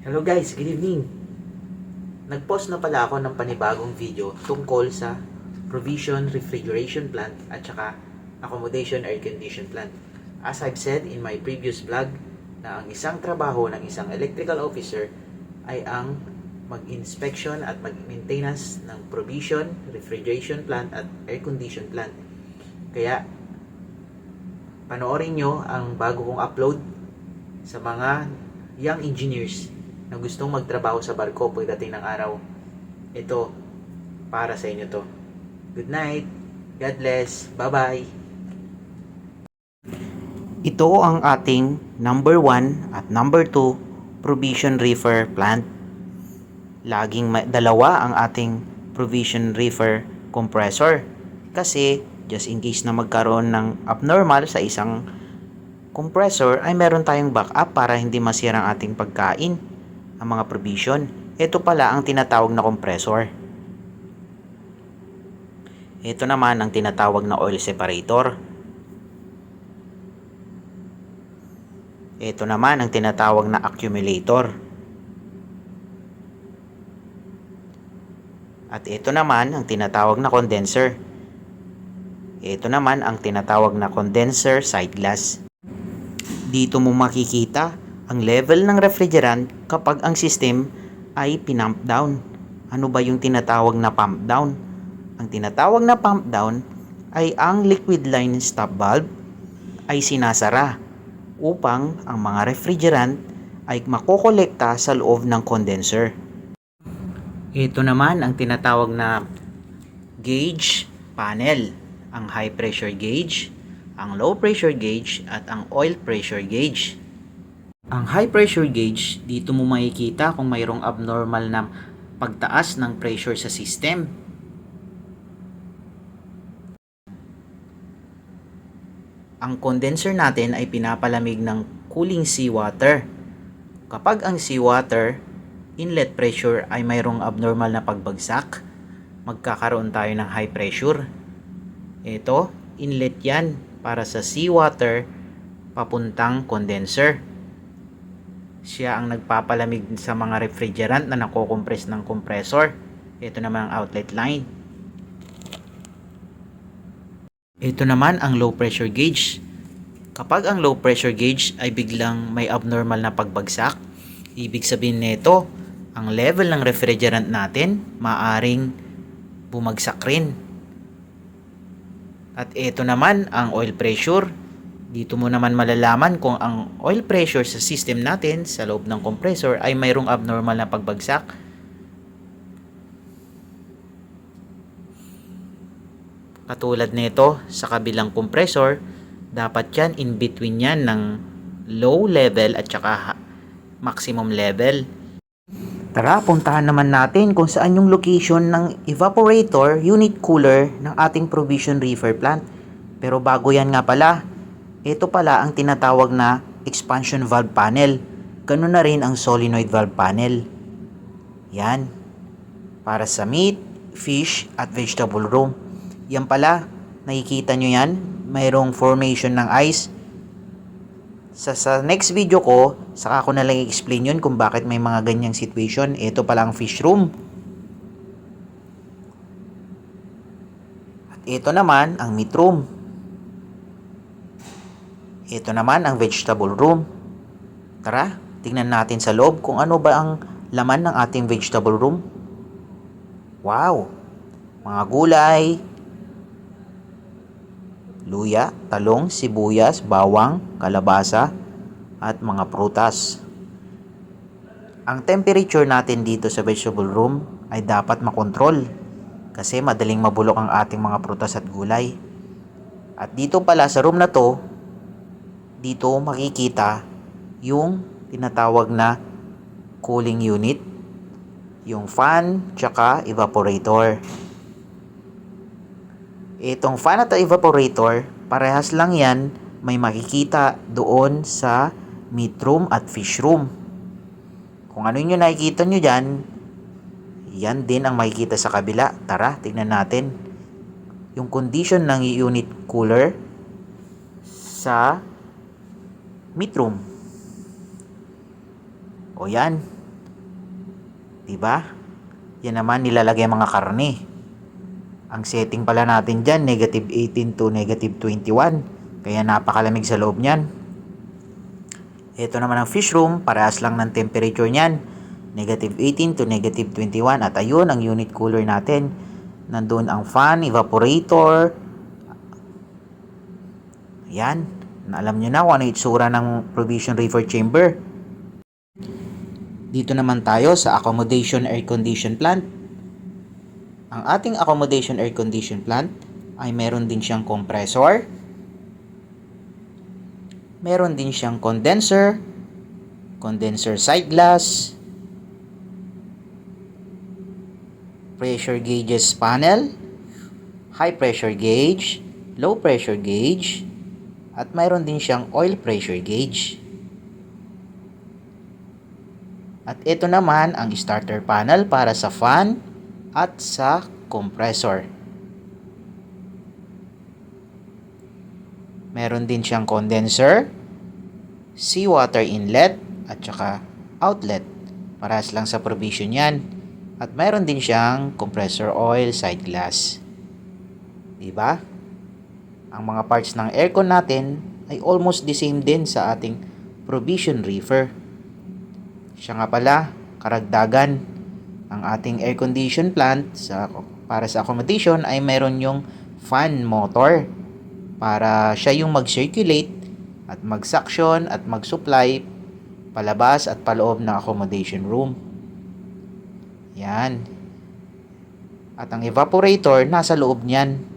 Hello guys, good evening. Nag-post na pala ako ng panibagong video tungkol sa provision refrigeration plant at saka accommodation air condition plant. As I've said in my previous vlog, na ang isang trabaho ng isang electrical officer ay ang mag-inspection at mag-maintenance ng provision refrigeration plant at air condition plant. Kaya panoorin nyo ang bago kong upload sa mga young engineers na gustong magtrabaho sa barko pagdating ng araw. Ito, para sa inyo to. Good night. God bless. Bye-bye. Ito ang ating number 1 at number 2 provision reefer plant. Laging dalawa ang ating provision reefer compressor. Kasi, just in case na magkaroon ng abnormal sa isang compressor, ay meron tayong backup para hindi masira ang ating pagkain, ang mga provision. Ito pala ang tinatawag na compressor. Ito naman ang tinatawag na oil separator. Ito naman ang tinatawag na accumulator. At ito naman ang tinatawag na condenser. Ito naman ang tinatawag na condenser side glass. Dito mo makikita ang level ng refrigerant kapag ang system ay pinump down. Ano ba yung tinatawag na pump down? Ang tinatawag na pump down ay ang liquid line stop valve ay sinasara upang ang mga refrigerant ay makokolekta sa loob ng condenser. Ito naman ang tinatawag na gauge panel. Ang high pressure gauge, ang low pressure gauge at ang oil pressure gauge. Ang high pressure gauge, dito mo makikita kung mayroong abnormal na pagtaas ng pressure sa system. Ang condenser natin ay pinapalamig ng cooling seawater. Kapag ang seawater inlet pressure ay mayroong abnormal na pagbagsak, magkakaroon tayo ng high pressure. Ito, inlet yan para sa seawater papuntang condenser. Siya ang nagpapalamig sa mga refrigerant na nakokompress ng compressor. Ito naman ang outlet line. Ito naman ang low pressure gauge. Kapag ang low pressure gauge ay biglang may abnormal na pagbagsak, ibig sabihin nito, ang level ng refrigerant natin maaring bumagsak rin. At ito naman ang oil pressure. Dito mo naman malalaman kung ang oil pressure sa system natin sa loob ng compressor ay mayroong abnormal na pagbagsak. Katulad nito sa kabilang compressor, dapat yan in between yan ng low level at saka maximum level. Tara, puntahan naman natin kung saan yung location ng evaporator unit cooler ng ating provision reefer plant. Pero bago yan nga pala, ito pala ang tinatawag na expansion valve panel. Ganun na rin ang solenoid valve panel. Yan. Para sa meat, fish, at vegetable room. Yan pala, nakikita nyo yan? Mayroong formation ng ice. Sa next video ko, saka ko na lang i-explain yun kung bakit may mga ganyang situation. Ito pala ang fish room. At ito naman ang meat room. Ito naman ang vegetable room. Tara, tingnan natin sa loob kung ano ba ang laman ng ating vegetable room. Wow! Mga gulay, luya, talong, sibuyas, bawang, kalabasa, at mga prutas. Ang temperature natin dito sa vegetable room ay dapat makontrol kasi madaling mabulok ang ating mga prutas at gulay. At dito pala sa room na to, dito makikita yung tinatawag na cooling unit, yung fan, tsaka evaporator. Itong fan at evaporator, parehas lang yan, may makikita doon sa meat room at fish room. Kung ano yung nakikita nyo dyan, yan din ang makikita sa kabila. Tara, tignan natin yung condition ng unit cooler sa meat room. O yan, Diba? Yan naman nilalagay mga karne. Ang setting pala natin dyan, negative 18 to negative 21. Kaya napakalamig sa loob niyan. Ito naman ang fish room, parehas lang ng temperature niyan. Negative 18 to negative 21. At ayun ang unit cooler natin. Nandun ang fan, evaporator. Ayan. Alam nyo na kung ano itsura ng provision reefer chamber. Dito naman tayo sa accommodation air condition plant. Ang ating accommodation air condition plant ay meron din siyang compressor. Meron din siyang condenser, condenser side glass, pressure gauges panel, high pressure gauge, low pressure gauge, at mayroon din siyang oil pressure gauge. At ito naman ang starter panel para sa fan at sa compressor. Meron din siyang condenser, seawater inlet at saka outlet. Parehas lang sa provision yan. At mayroon din siyang compressor oil side glass. Diba? Ang mga parts ng aircon natin ay almost the same din sa ating provision reefer. Siya nga pala, karagdagan, ang ating air condition plant para sa accommodation ay mayroon yung fan motor para siya yung mag-circulate at mag-suction at mag-supply palabas at paloob ng accommodation room. Yan. At ang evaporator nasa loob niyan.